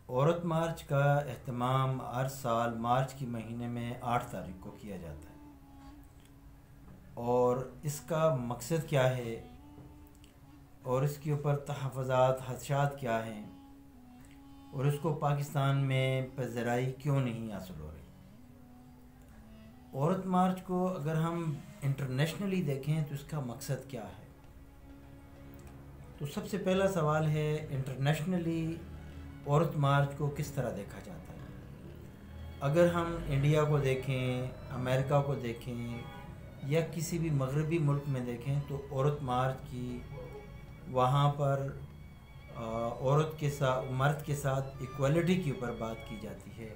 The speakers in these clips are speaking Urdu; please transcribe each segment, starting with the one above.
عورت مارچ کا اہتمام ہر سال مارچ کی مہینے میں 8 تاریخ کو کیا جاتا ہے، اور اس کا مقصد کیا ہے اور اس کے اوپر تحفظات خدشات کیا ہیں، اور اس کو پاکستان میں پذیرائی کیوں نہیں حاصل ہو رہی۔ عورت مارچ کو اگر ہم انٹرنیشنلی دیکھیں تو اس کا مقصد کیا ہے، تو سب سے پہلا سوال ہے انٹرنیشنلی عورت مارچ کو کس طرح دیکھا جاتا ہے۔ اگر ہم انڈیا کو دیکھیں، امریکہ کو دیکھیں یا کسی بھی مغربی ملک میں دیکھیں تو عورت مارچ کی وہاں پر عورت کے ساتھ مرد کے ساتھ ایکوالٹی کے اوپر بات کی جاتی ہے،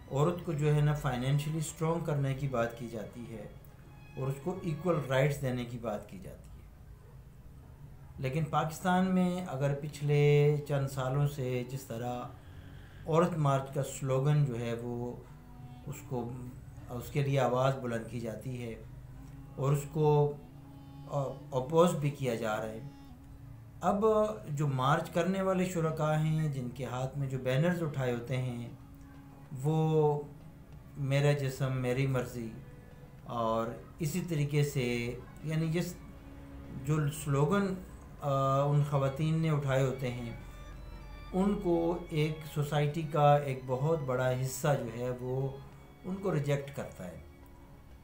عورت کو جو ہے نا فائنینشلی سٹرونگ کرنے کی بات کی جاتی ہے، اور اس کو ایکول رائٹس دینے کی بات کی جاتی ہے۔ لیکن پاکستان میں اگر پچھلے چند سالوں سے جس طرح عورت مارچ کا سلوگن جو ہے وہ اس کے لیے آواز بلند کی جاتی ہے اور اس کو اپوز بھی کیا جا رہا ہے، اب جو مارچ کرنے والے شرکاء ہیں جن کے ہاتھ میں جو بینرز اٹھائے ہوتے ہیں وہ میرا جسم میری مرضی، اور اسی طریقے سے یعنی جو سلوگن ان خواتین نے اٹھائے ہوتے ہیں ان کو ایک سوسائٹی کا ایک بہت بڑا حصہ جو ہے وہ ان کو ریجیکٹ کرتا ہے۔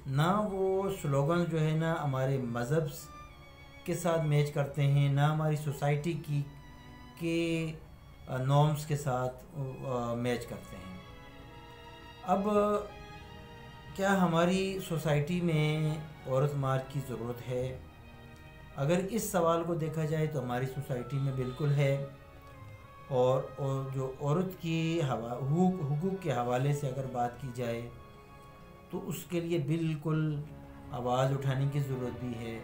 نہ وہ سلوگن جو ہے نا ہمارے مذہب کے ساتھ میچ کرتے ہیں، نہ ہماری سوسائٹی کے نارمز کے ساتھ میچ کرتے ہیں۔ اب کیا ہماری سوسائٹی میں عورت مارچ کی ضرورت ہے؟ اگر اس سوال کو دیکھا جائے تو ہماری سوسائٹی میں بالکل ہے، اور جو عورت کی حقوق کے حوالے سے اگر بات کی جائے تو اس کے لیے بالکل آواز اٹھانے کی ضرورت بھی ہے،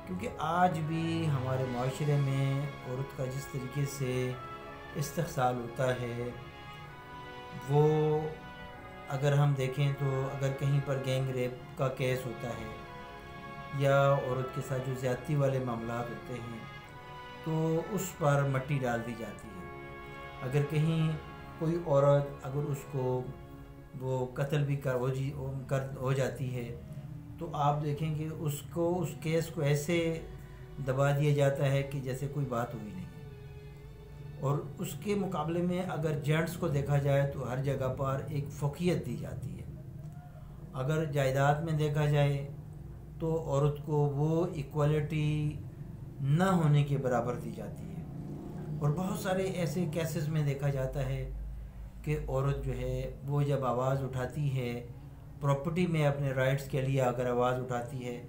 کیونکہ آج بھی ہمارے معاشرے میں عورت کا جس طریقے سے استحصال ہوتا ہے وہ اگر ہم دیکھیں تو اگر کہیں پر گینگ ریپ کا کیس ہوتا ہے یا عورت کے ساتھ جو زیادتی والے معاملات ہوتے ہیں تو اس پر مٹی ڈال دی جاتی ہے۔ اگر کہیں کوئی عورت اگر اس کو وہ قتل بھی ہو جاتی ہے تو آپ دیکھیں کہ اس کیس کو ایسے دبا دیا جاتا ہے کہ جیسے کوئی بات ہوئی نہیں ہے، اور اس کے مقابلے میں اگر جینٹس کو دیکھا جائے تو ہر جگہ پر ایک فوقیت دی جاتی ہے۔ اگر جائیداد میں دیکھا جائے تو عورت کو وہ ایکوالٹی نہ ہونے کے برابر دی جاتی ہے، اور بہت سارے ایسے کیسز میں دیکھا جاتا ہے کہ عورت جو ہے وہ جب آواز اٹھاتی ہے پراپرٹی میں اپنے رائٹس کے لیے اگر آواز اٹھاتی ہے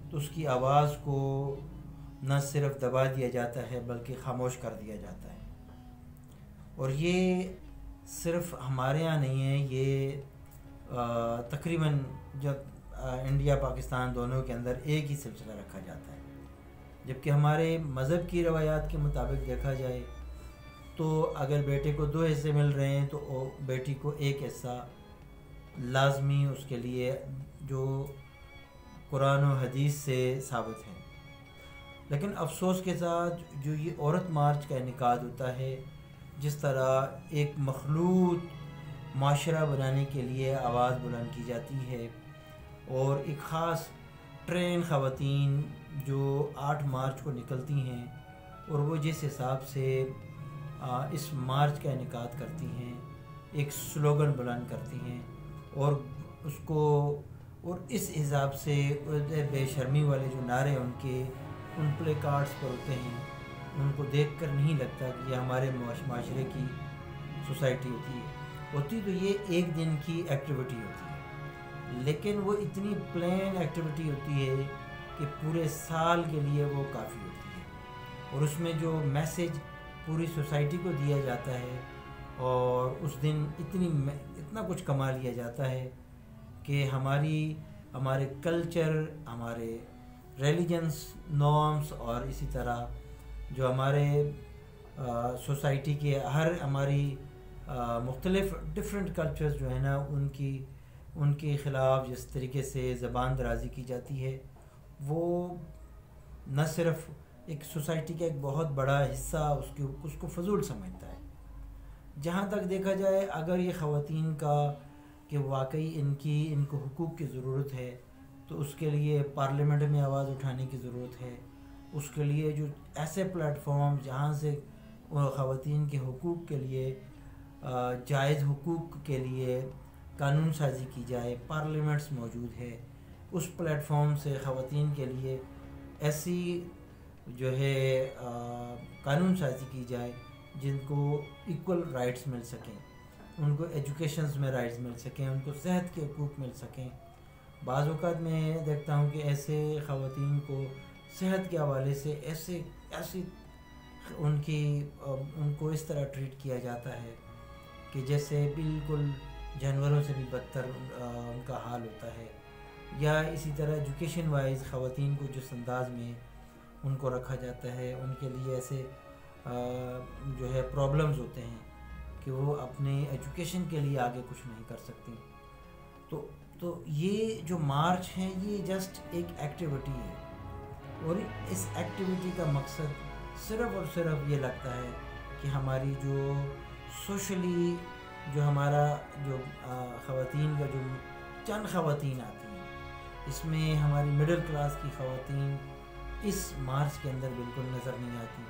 تو اس کی آواز کو نہ صرف دبا دیا جاتا ہے بلکہ خاموش کر دیا جاتا ہے۔ اور یہ صرف ہمارے ہاں نہیں ہے، یہ تقریباً جب انڈیا پاکستان دونوں کے اندر ایک ہی سلسلہ رکھا جاتا ہے۔ جبکہ ہمارے مذہب کی روایات کے مطابق دیکھا جائے تو اگر بیٹے کو 2 حصے مل رہے ہیں تو بیٹی کو 1 حصہ لازمی اس کے لیے جو قرآن و حدیث سے ثابت ہے۔ لیکن افسوس کے ساتھ جو یہ عورت مارچ کا انعقاد ہوتا ہے، جس طرح ایک مخلوط معاشرہ بنانے کے لیے آواز بلند کی جاتی ہے، اور ایک خاص ٹرین خواتین جو 8 مارچ کو نکلتی ہیں اور وہ جس حساب سے اس مارچ کا انعقاد کرتی ہیں، ایک سلوگن بلند کرتی ہیں اور اس حساب سے بے شرمی والے جو نعرے ان پلے کارڈز پر ہوتے ہیں، ان کو دیکھ کر نہیں لگتا کہ یہ ہمارے معاشرے کی سوسائٹی ہوتی تو یہ ایک دن کی ایکٹیویٹی ہوتی ہے، لیکن وہ اتنی پلین ایکٹیویٹی ہوتی ہے کہ پورے سال کے لیے وہ کافی ہوتی ہے، اور اس میں جو میسیج پوری سوسائٹی کو دیا جاتا ہے اور اس دن اتنا کچھ کما لیا جاتا ہے کہ ہمارے کلچر، ہمارے ریلیجنس نارمز، اور اسی طرح جو ہمارے سوسائٹی کے ہماری مختلف ڈفرینٹ کلچرز جو ہے نا ان کے خلاف جس طریقے سے زبان درازی کی جاتی ہے، وہ نہ صرف ایک سوسائٹی کا ایک بہت بڑا حصہ اس کو فضول سمجھتا ہے، جہاں تک دیکھا جائے اگر یہ خواتین کا کہ واقعی ان کو حقوق کی ضرورت ہے تو اس کے لیے پارلیمنٹ میں آواز اٹھانے کی ضرورت ہے. اس کے لیے جو ایسے پلیٹ فارم جہاں سے خواتین کے حقوق کے لیے جائز حقوق کے لیے قانون سازی کی جائے، پارلیمنٹس موجود ہے، اس پلیٹ فارم سے خواتین کے لیے ایسی جو ہے قانون سازی کی جائے جن کو ایکول رائٹس مل سکیں، ان کو ایجوکیشنز میں رائٹس مل سکیں، ان کو صحت کے حقوق مل سکیں. بعض اوقات میں دیکھتا ہوں کہ ایسے خواتین کو صحت کے حوالے سے ایسی ان کو اس طرح ٹریٹ کیا جاتا ہے کہ جیسے بالکل جانوروں سے بھی بدتر ان کا حال ہوتا ہے. یا اسی طرح ایجوکیشن وائز خواتین کو جس انداز میں ان کو رکھا جاتا ہے، ان کے لیے ایسے جو ہے پرابلمز ہوتے ہیں کہ وہ اپنے ایجوکیشن کے لیے آگے کچھ نہیں کر سکتی. تو یہ جو مارچ ہے یہ جسٹ ایک ایکٹیویٹی ہے، اور اس ایکٹیویٹی کا مقصد صرف اور صرف یہ لگتا ہے کہ ہماری جو سوشلی جو ہمارا جو خواتین کا جو چند خواتین آتی ہیں، اس میں ہماری مڈل کلاس کی خواتین اس مارچ کے اندر بالکل نظر نہیں آتی.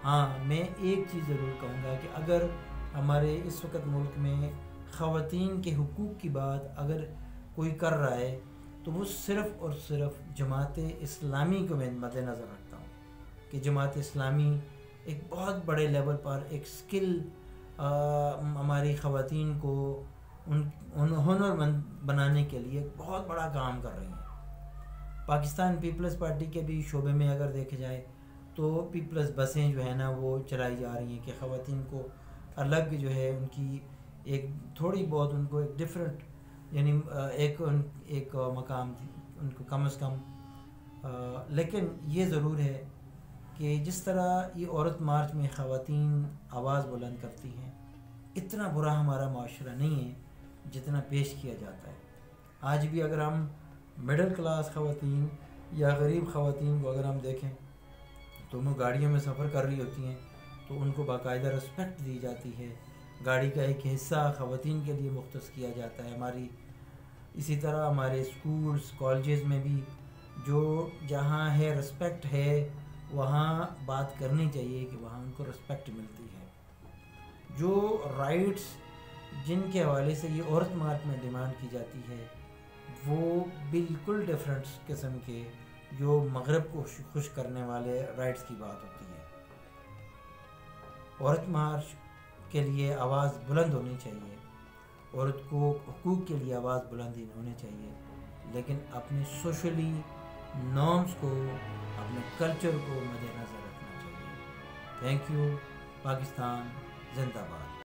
ہاں میں ایک چیز ضرور کہوں گا کہ اگر ہمارے اس وقت ملک میں خواتین کے حقوق کی بات اگر کوئی کر رہا ہے تو وہ صرف اور صرف جماعت اسلامی کو میں مد نظر رکھتا ہوں کہ جماعت اسلامی ایک بہت بڑے لیول پر ایک سکل ہماری خواتین کو ہنر مند بنانے کے لیے بہت بڑا کام کر رہی ہیں. پاکستان پیپلز پارٹی کے بھی شعبے میں اگر دیکھا جائے تو پیپلز بسیں جو ہے نا وہ چلائی جا رہی ہیں کہ خواتین کو الگ جو ہے ان کی ایک تھوڑی بہت ان کو ایک ڈفرینٹ یعنی ایک مقام ان کو کم از کم. لیکن یہ ضرور ہے کہ جس طرح یہ عورت مارچ میں خواتین آواز بلند کرتی ہیں، اتنا برا ہمارا معاشرہ نہیں ہے جتنا پیش کیا جاتا ہے. آج بھی اگر ہم مڈل کلاس خواتین یا غریب خواتین کو اگر ہم دیکھیں تو وہ گاڑیوں میں سفر کر رہی ہوتی ہیں تو ان کو باقاعدہ رسپیکٹ دی جاتی ہے، گاڑی کا ایک حصہ خواتین کے لیے مختص کیا جاتا ہے. اسی طرح ہمارے اسکولز کالجز میں بھی جو جہاں ہے رسپیکٹ ہے وہاں بات کرنی چاہیے کہ وہاں ان کو رسپیکٹ ملتی ہے. جو رائٹس جن کے حوالے سے یہ عورت مارچ میں ڈیمانڈ کی جاتی ہے وہ بالکل ڈفرینٹ قسم کے جو مغرب کو خوش کرنے والے رائٹس کی بات ہوتی ہے. عورت مارچ کے لیے آواز بلند ہونی چاہیے، عورت کو حقوق کے لیے آواز بلند ہونی چاہیے، لیکن اپنے سوشلی نارمز کو اپنے کلچر کو مد نظر رکھنا چاہیے. Thank you. پاکستان زندہ باد.